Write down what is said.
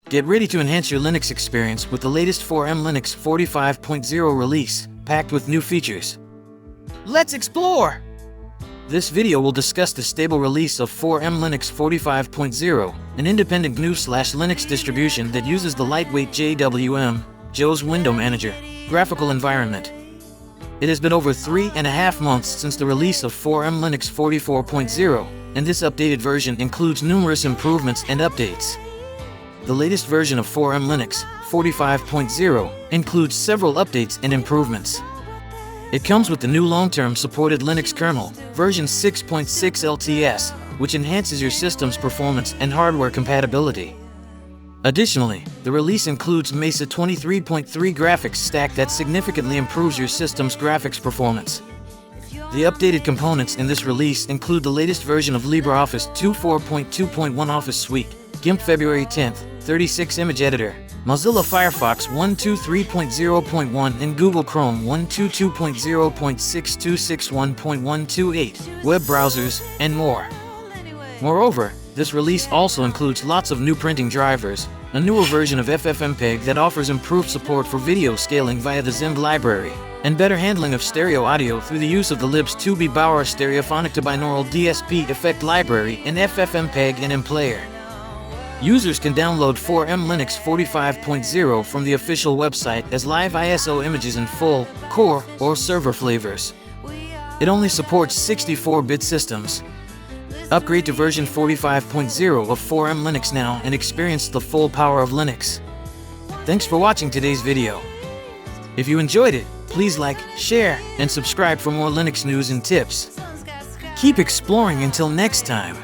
Get ready to enhance your Linux experience with the latest 4MLinux 45.0 release, packed with new features. Let's explore! This video will discuss the stable release of 4MLinux 45.0, an independent GNU/Linux distribution that uses the lightweight JWM, Joe's Window Manager, graphical environment. It has been over 3.5 months since the release of 4MLinux 44.0, and this updated version includes numerous improvements and updates. The latest version of 4MLinux 45.0 includes several updates and improvements. It comes with the new long-term supported Linux kernel, version 6.6 LTS, which enhances your system's performance and hardware compatibility. Additionally, the release includes Mesa 23.3 graphics stack that significantly improves your system's graphics performance. The updated components in this release include the latest version of LibreOffice 4.2.1 Office Suite, GIMP February 10th, 36 image editor, Mozilla Firefox 123.0.1 and Google Chrome 122.0.6261.128, web browsers, and more. Moreover, this release also includes lots of new printing drivers, a newer version of FFmpeg that offers improved support for video scaling via the Zimb library, and better handling of stereo audio through the use of the Libs 2B Bauer stereophonic to binaural DSP effect library in FFmpeg and MPlayer. Users can download 4MLinux 45.0 from the official website as live ISO images in full, core, or server flavors. It only supports 64-bit systems. Upgrade to version 45.0 of 4MLinux now and experience the full power of Linux. Thanks for watching today's video. If you enjoyed it, please like, share, and subscribe for more Linux news and tips. Keep exploring until next time.